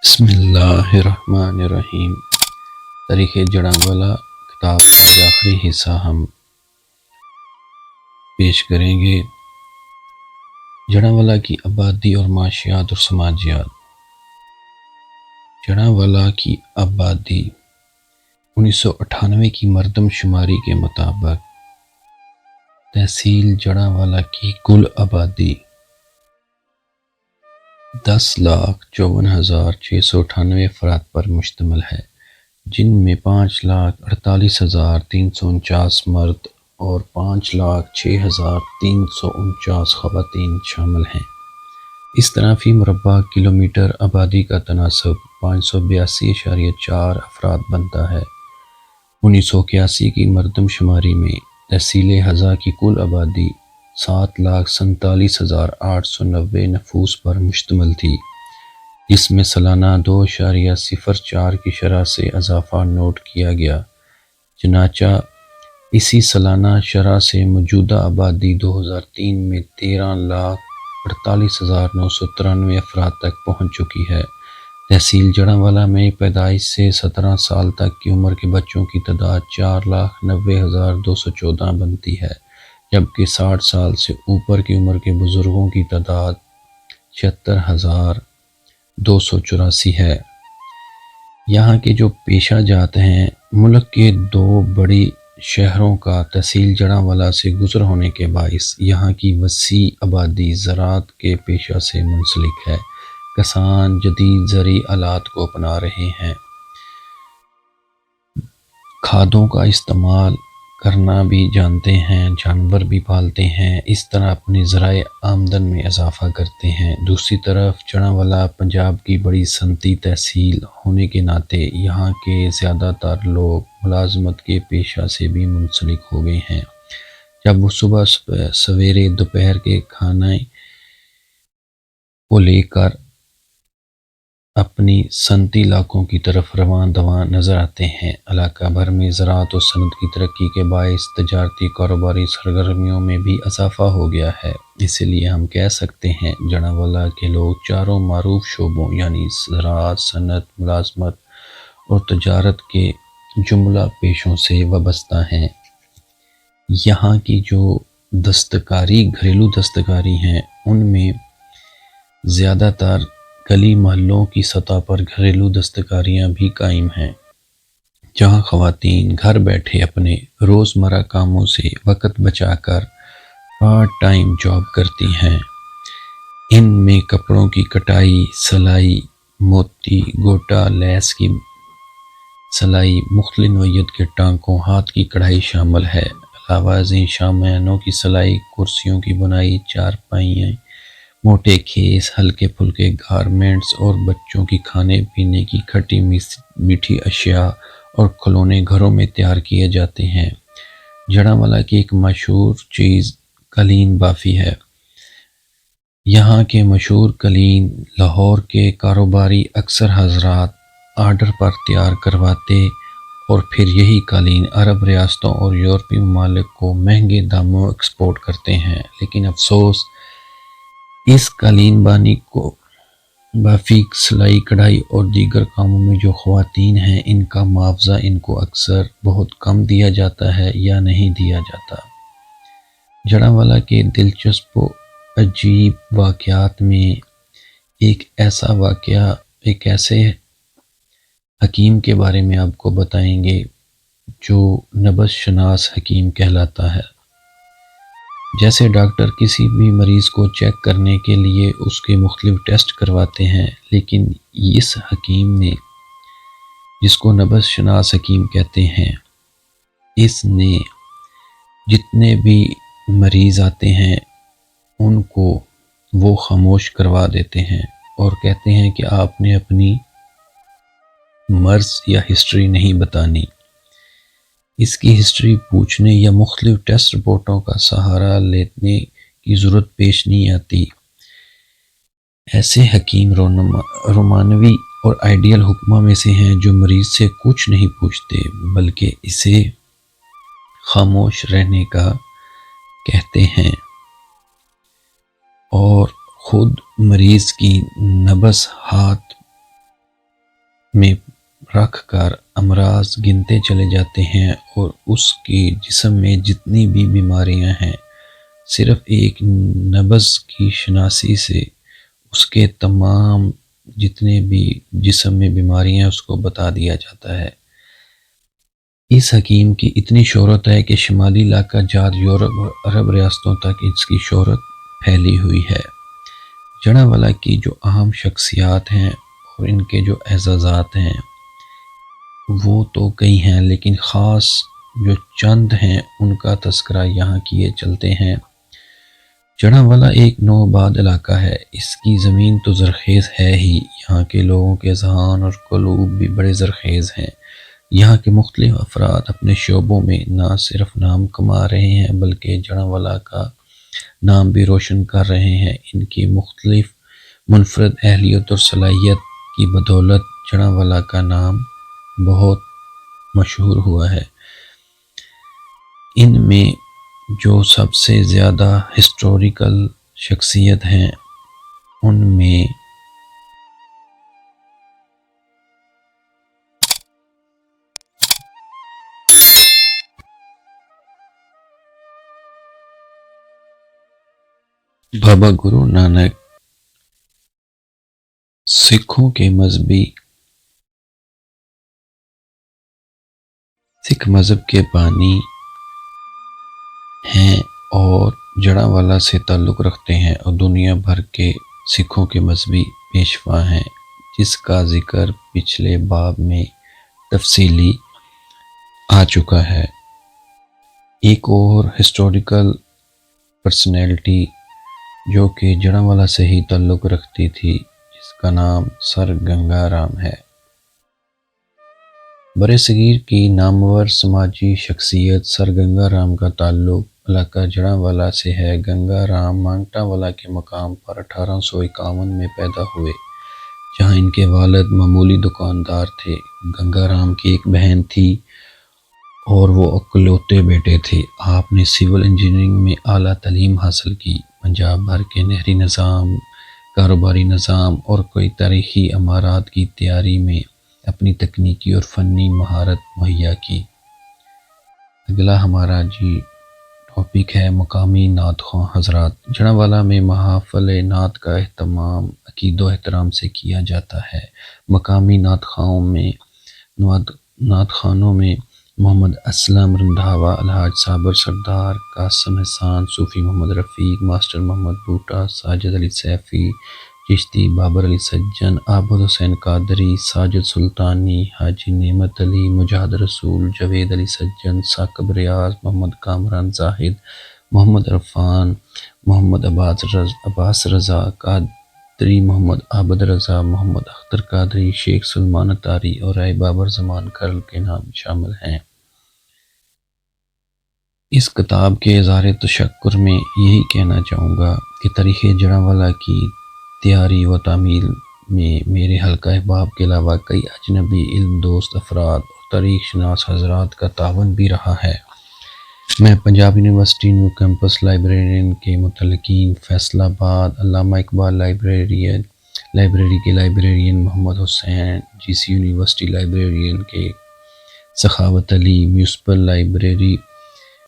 بسم اللہ الرحمن الرحیم۔ تاریخ جڑاں کتاب کا آج آخری حصہ ہم پیش کریں گے۔ جڑاں کی آبادی اور معاشیات اور سماجیات۔ جڑاں کی آبادی 1998 کی مردم شماری کے مطابق تحصیل جڑاں کی کل آبادی 10,54,698 افراد پر مشتمل ہے، جن میں 5,48,349 مرد اور 5,06,349 خواتین شامل ہیں۔ اس طرح فی مربع کلومیٹر آبادی کا تناسب 582.4 افراد بنتا ہے۔ 1981 کی مردم شماری میں تحصیل ہزا کی کل آبادی 7,47,890 نفوس پر مشتمل تھی، جس میں سالانہ 2.04 کی شرح سے اضافہ نوٹ کیا گیا۔ چنانچہ اسی سالانہ شرح سے موجودہ آبادی 2003 میں 13,48,993 افراد تک پہنچ چکی ہے۔ تحصیل جڑاں میں پیدائش سے 17 سال تک کی عمر کے بچوں کی تعداد 4,90,214 بنتی ہے، جبکہ 60 سال سے اوپر کی عمر کے بزرگوں کی تعداد 76,284 ہے۔ یہاں کے جو پیشہ جات ہیں، ملک کے 2 بڑی شہروں کا تحصیل جڑاں سے گزر ہونے کے باعث یہاں کی وسیع آبادی زراعت کے پیشہ سے منسلک ہے۔ کسان جدید زرعی آلات کو اپنا رہے ہیں، کھادوں کا استعمال کرنا بھی جانتے ہیں، جانور بھی پالتے ہیں، اس طرح اپنی ذرائع آمدن میں اضافہ کرتے ہیں۔ دوسری طرف جڑاں پنجاب کی بڑی صنعتی تحصیل ہونے کے ناطے یہاں کے زیادہ تر لوگ ملازمت کے پیشہ سے بھی منسلک ہو گئے ہیں۔ جب وہ صبح سویرے دوپہر کے کھانے کو لے کر اپنی صنعتی علاقوں کی طرف رواں دواں نظر آتے ہیں، علاقہ بھر میں زراعت و صنعت کی ترقی کے باعث تجارتی کاروباری سرگرمیوں میں بھی اضافہ ہو گیا ہے۔ اسی لیے ہم کہہ سکتے ہیں جڑاں کے لوگ چاروں معروف شعبوں یعنی زراعت، صنعت، ملازمت اور تجارت کے جملہ پیشوں سے وابستہ ہیں۔ یہاں کی جو دستکاری، گھریلو دستکاری ہیں، ان میں زیادہ تر گلی محلوں کی سطح پر گھریلو دستکاریاں بھی قائم ہیں، جہاں خواتین گھر بیٹھے اپنے روزمرہ کاموں سے وقت بچا کر پارٹ ٹائم جاب کرتی ہیں۔ ان میں کپڑوں کی کٹائی، سلائی، موتی گوٹا، لیس کی سلائی، مختلف نوعیت کے ٹانکوں، ہاتھ کی کڑھائی شامل ہے۔ علاوہ ازیں شامیانوں کی سلائی، کرسیوں کی بنائی، چارپائیاں، موٹے خیز، ہلکے پھلکے گارمنٹس اور بچوں کی کھانے پینے کی کھٹی میٹھی اشیاء اور کھلونے گھروں میں تیار کیے جاتے ہیں۔ جڑاں کی ایک مشہور چیز قالین بافی ہے۔ یہاں کے مشہور قالین لاہور کے کاروباری اکثر حضرات آرڈر پر تیار کرواتے اور پھر یہی قالین عرب ریاستوں اور یورپی ممالک کو مہنگے داموں ایکسپورٹ کرتے ہیں، لیکن افسوس اس قالین بافی، سلائی کڑھائی اور دیگر کاموں میں جو خواتین ہیں، ان کا معاوضہ ان کو اکثر بہت کم دیا جاتا ہے یا نہیں دیا جاتا۔ جڑاں کے دلچسپ و عجیب واقعات میں ایک ایسے حکیم کے بارے میں آپ کو بتائیں گے جو نبض شناس حکیم کہلاتا ہے۔ جیسے ڈاکٹر کسی بھی مریض کو چیک کرنے کے لیے اس کے مختلف ٹیسٹ کرواتے ہیں، لیکن اس حکیم نے، جس کو نبض شناس حکیم کہتے ہیں، اس نے جتنے بھی مریض آتے ہیں ان کو وہ خاموش کروا دیتے ہیں اور کہتے ہیں کہ آپ نے اپنی مرض یا ہسٹری نہیں بتانی، اس کی ہسٹری پوچھنے یا مختلف ٹیسٹ رپورٹوں کا سہارا لینے کی ضرورت پیش نہیں آتی۔ ایسے حکیم رومانوی اور آئیڈیل حکماں میں سے ہیں جو مریض سے کچھ نہیں پوچھتے بلکہ اسے خاموش رہنے کا کہتے ہیں اور خود مریض کی نبض، ہاتھ میں رکھ کر امراض گنتے چلے جاتے ہیں، اور اس کے جسم میں جتنی بھی بیماریاں ہیں صرف ایک نبض کی شناسی سے اس کے تمام جتنے بھی جسم میں بیماریاں ہیں اس کو بتا دیا جاتا ہے۔ اس حکیم کی اتنی شہرت ہے کہ شمالی علاقہ جات یورپ اور عرب ریاستوں تک اس کی شہرت پھیلی ہوئی ہے۔ جڑاں کی جو اہم شخصیات ہیں اور ان کے جو اعزازات ہیں وہ تو کئی ہیں، لیکن خاص جو چند ہیں ان کا تذکرہ یہاں کیے چلتے ہیں۔ جڑاں ایک نوآباد علاقہ ہے، اس کی زمین تو زرخیز ہے ہی، یہاں کے لوگوں کے ذہان اور قلوب بھی بڑے زرخیز ہیں۔ یہاں کے مختلف افراد اپنے شعبوں میں نہ صرف نام کما رہے ہیں بلکہ جڑاں کا نام بھی روشن کر رہے ہیں۔ ان کی مختلف منفرد اہلیت اور صلاحیت کی بدولت جڑاں کا نام بہت مشہور ہوا ہے۔ ان میں جو سب سے زیادہ ہسٹوریکل شخصیت ہیں ان میں بابا گرو نانک سکھوں کے سکھ مذہب کے بانی ہیں اور جڑاں سے تعلق رکھتے ہیں اور دنیا بھر کے سکھوں کے مذہبی پیشوا ہیں، جس کا ذکر پچھلے باب میں تفصیلی آ چکا ہے۔ ایک اور ہسٹوریکل پرسنالٹی جو کہ جڑاں سے ہی تعلق رکھتی تھی جس کا نام سر گنگا رام ہے۔ برصغیر کی نامور سماجی شخصیت سر گنگا رام کا تعلق علاقہ جڑاں سے ہے۔ گنگا رام مانگٹا والا کے مقام پر 1851 میں پیدا ہوئے، جہاں ان کے والد معمولی دکاندار تھے۔ گنگا رام کی ایک بہن تھی اور وہ اکلوتے بیٹے تھے۔ آپ نے سول انجینئرنگ میں اعلیٰ تعلیم حاصل کی۔ پنجاب بھر کے نہری نظام، کاروباری نظام اور کئی تاریخی عمارات کی تیاری میں اپنی تکنیکی اور فنی مہارت مہیا کی۔ اگلا ہمارا ٹاپک ہے مقامی نعت خواں حضرات۔ جڑاں میں محافل نعت کا اہتمام عقید و احترام سے کیا جاتا ہے۔ مقامی نعت خانوں میں محمد اسلم رندھاوا، الحاج صابر سردار، قاسم احسان صوفی، محمد رفیق، ماسٹر محمد بوٹا، ساجد علی سیفی چشتی، بابر علی سجن، عابد حسین قادری، ساجد سلطانی، حاجی نعمت علی، مجاہد رسول، جاوید علی سجن، ثاقب ریاض، محمد کامران زاہد، محمد عرفان، محمد عباس رضا قادری، محمد عابد رضا، محمد اختر قادری، شیخ سلمان اتاری اور رائے بابر زمان کرل کے نام شامل ہیں۔ اس کتاب کے اظہار تشکر میں یہی کہنا چاہوں گا کہ تاریخ جڑاں کی تیاری و تعمیل میں میرے حلقہ احباب کے علاوہ کئی اجنبی علم دوست افراد اور تاریخ شناس حضرات کا تعاون بھی رہا ہے۔ میں Punjab university new campus librarian کے متعلقین، فیصل آباد علامہ اقبال لائبریری کے librarian Muhammad Hussain, G C university librarian کے سخاوت علی، میونسپل لائبریری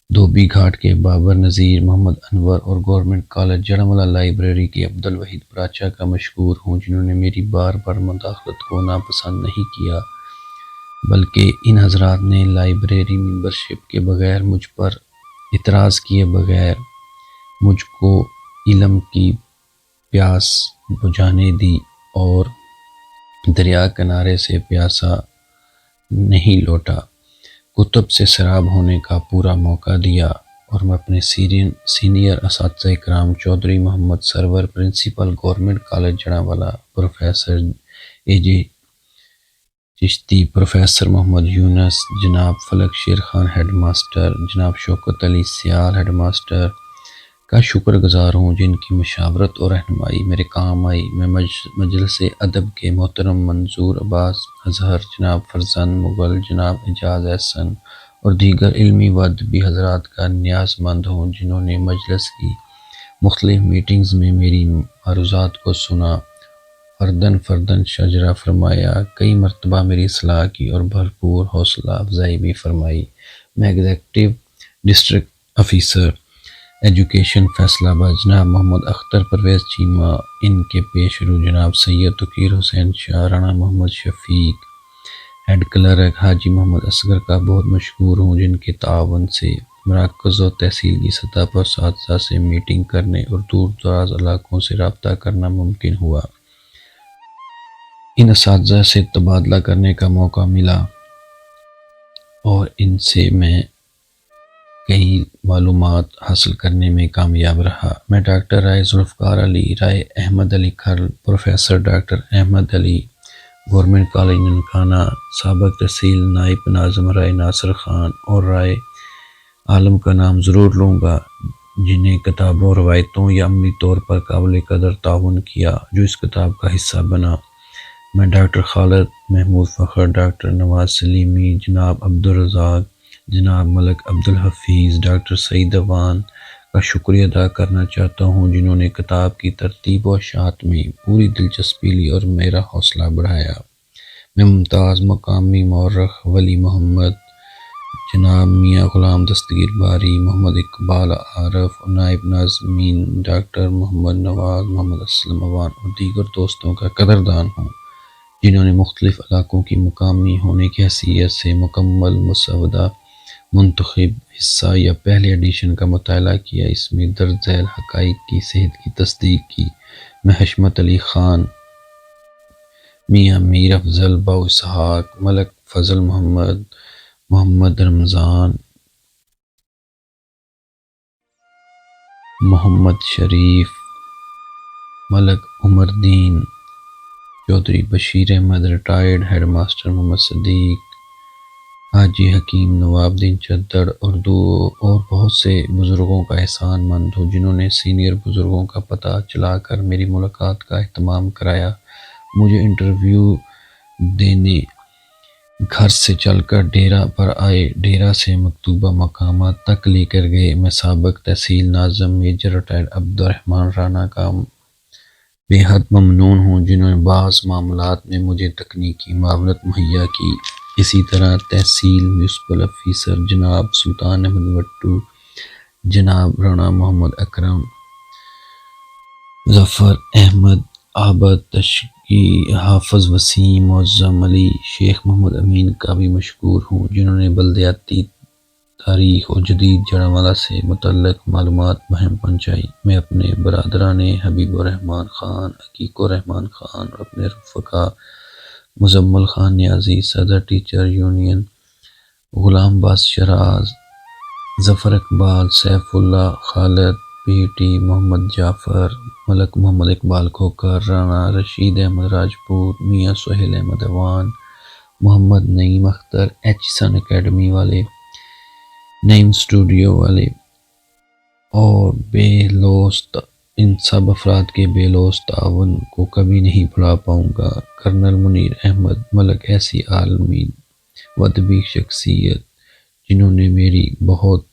دھوبی گھاٹ کے بابر نذیر، محمد انور اور گورنمنٹ کالج جڑاں لائبریری کے عبد الوحید پراچا کا مشکور ہوں، جنہوں نے میری بار بار مداخلت کو ناپسند نہیں کیا، بلکہ ان حضرات نے لائبریری ممبرشپ کے بغیر مجھ پر اعتراض کیے بغیر مجھ کو علم کی پیاس بجھانے دی اور دریا کنارے سے پیاسا نہیں لوٹا، کتب سے سیراب ہونے کا پورا موقع دیا، اور میں اپنے سینئر اساتذہ کرام Chaudhry Muhammad Sarwar principal government college جڑاں، پروفیسر اے جے چشتی، پروفیسر محمد یونس، جناب فلک شیر خان ہیڈ ماسٹر، جناب شوکت علی سیال ہیڈ ماسٹر کا شکر گزار ہوں، جن کی مشاورت اور رہنمائی میرے کام آئی۔ میں مجلس ادب کے محترم منظور عباس اظہر، جناب فرزند مغل، جناب اعجاز احسن اور دیگر علمی و ادبی حضرات کا نیاز مند ہوں، جنہوں نے مجلس کی مختلف میٹنگز میں میری معروضات کو سنا فردن فردن شجرا فرمایا، کئی مرتبہ میری اصلاح کی اور بھرپور حوصلہ افزائی بھی فرمائی۔ میں ایگزیکٹو ڈسٹرکٹ آفیسر ایجوکیشن فیصلہ آباد جناب محمد اختر پرویز چیمہ، ان کے پیش رو جناب سید تقیر حسین شاہ، رانا محمد شفیق، ہیڈ کلرک حاجی محمد اصغر کا بہت مشکور ہوں، جن کے تعاون سے مراکز و تحصیل کی سطح پر اساتذہ سے میٹنگ کرنے اور دور دراز علاقوں سے رابطہ کرنا ممکن ہوا۔ ان اساتذہ سے تبادلہ کرنے کا موقع ملا اور ان سے میں کئی معلومات حاصل کرنے میں کامیاب رہا۔ میں ڈاکٹر رائے ذوالفقار علی، رائے احمد علی کھرل، پروفیسر ڈاکٹر احمد علی، گورنمنٹ کالج ننکانہ، سابق تحصیل نائب ناظم رائے ناصر خان اور رائے عالم کا نام ضرور لوں گا، جنہیں کتابوں، روایتوں یا عملی طور پر قابل قدر تعاون کیا جو اس کتاب کا حصہ بنا۔ میں ڈاکٹر خالد محمود فخر، ڈاکٹر نواز سلیمی، جناب عبدالرزاق، جناب ملک عبدالحفیظ، ڈاکٹر سعید اوان کا شکریہ ادا کرنا چاہتا ہوں، جنہوں نے کتاب کی ترتیب و اشاعت میں پوری دلچسپی لی اور میرا حوصلہ بڑھایا۔ میں ممتاز مقامی مورخ ولی محمد جناب میاں غلام دستگیر باری، محمد اقبال عارف اور نائب ناظمین ڈاکٹر محمد نواز، محمد اسلم اوان اور دیگر دوستوں کا قدردان ہوں، جنہوں نے مختلف علاقوں کی مقامی ہونے کی حیثیت سے مکمل مسودہ منتخب حصہ یا پہلے ایڈیشن کا مطالعہ کیا۔ اس میں درج ذیل حقائق کی صحت کی تصدیق کی۔ میں حشمت علی خان، میاں میر افضل، باو Ishaq, Malik Fazal Muhammad, Muhammad Ramzan, Muhammad Sharif, Malik Umar Din, Chaudhry Bashir Ahmed retired head master, Muhammad Siddique, Haji Hakim نواب الدین چدر اور بہت سے بزرگوں کا احسان مند ہوں، جنہوں نے سینئر بزرگوں کا پتہ چلا کر میری ملاقات کا اہتمام کرایا، مجھے انٹرویو دینے گھر سے چل کر ڈیرہ پر آئے، ڈیرہ سے مکتوبہ مقامات تک لے کر گئے۔ میں سابق تحصیل ناظم میجر ریٹائرڈ عبدالرحمن رانا کا بے حد ممنون ہوں، جنہوں نے بعض معاملات میں مجھے تکنیکی معاونت مہیا کی۔ اسی طرح تحصیل میونسپل آفیسر جناب سلطان احمد وٹو، جناب رانا محمد اکرم، ظفر احمد عابد، تشقی حافظ وسیم، معظم علی، شیخ محمد امین کا بھی مشکور ہوں، جنہوں نے بلدیاتی تاریخ اور جدید جڑوالا سے متعلق معلومات بہم پہنچائی۔ میں اپنے برادران حبیب الرحمن خان، عقیق الرحمن خان اور اپنے رفقا مزمل خان نیازی، صدر ٹیچر یونین، غلام باز شراز، ظفر اقبال، سیف اللہ، خالد پی ٹی، محمد جعفر، ملک محمد اقبال کھوکر، رانا رشید احمد راجپوت، میاں سہیل احمد اوان، محمد نعیم اختر، ایچ سن اکیڈمی والے، نعیم اسٹوڈیو والے اور بے لوث، ان سب افراد کے بے لوث تعاون کو کبھی نہیں بھلا پاؤں گا۔ کرنل منیر احمد، ملک ایسی عالمی و ادبی شخصیت جنہوں نے میری بہت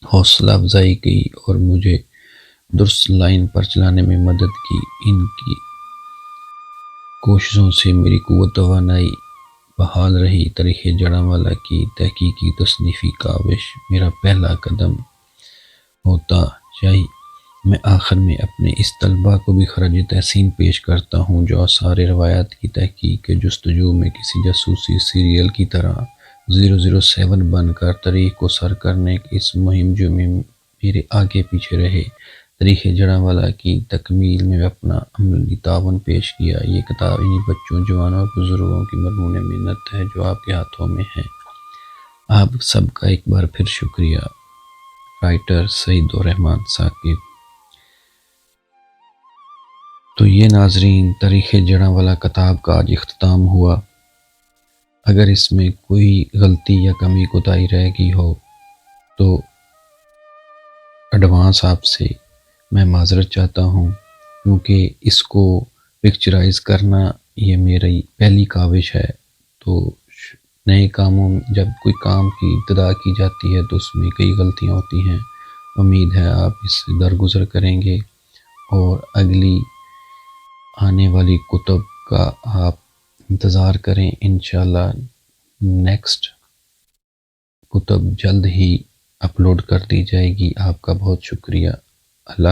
حوصلہ افزائی کی اور مجھے درست لائن پر چلانے میں مدد کی، ان کی کوششوں سے میری قوت توانائی بحال رہی۔ تاریخ جڑوالا کی تحقیقی تصنیفی کاوش میرا پہلا قدم ہوتا چاہیے۔ میں آخر میں اپنے اس طلبہ کو بھی خراج تحسین پیش کرتا ہوں جو آثار روایات کی تحقیق کے جستجو میں کسی جاسوسی سیریل کی طرح 007 بن کر تاریخ کو سر کرنے کی اس مہم جو میں میرے آگے پیچھے رہے۔ تاریخ جڑوالا کی تکمیل میں اپنا عملی تعاون پیش کیا۔ یہ کتاب انہی بچوں، جوانوں اور بزرگوں کی مرہون محنت ہے جو آپ کے ہاتھوں میں ہے۔ آپ سب کا ایک بار پھر شکریہ۔ رائٹر سعید الرحمن ثاقب۔ تو یہ ناظرین تاریخ جڑوالا کتاب کا آج اختتام ہوا۔ اگر اس میں کوئی غلطی یا کمی کوتاہی رہ گئی ہو تو ایڈوانس آپ سے میں معذرت چاہتا ہوں، کیونکہ اس کو پکچرائز کرنا یہ میری پہلی کاوش ہے۔ تو نئے کاموں جب کوئی کام کی ابتدا کی جاتی ہے تو اس میں کئی غلطیاں ہوتی ہیں۔ امید ہے آپ اس سے درگزر کریں گے اور اگلی آنے والی کتب کا آپ انتظار کریں، انشاءاللہ نیکسٹ کتب جلد ہی اپلوڈ کر دی جائے گی۔ آپ کا بہت شکریہ۔ اللہ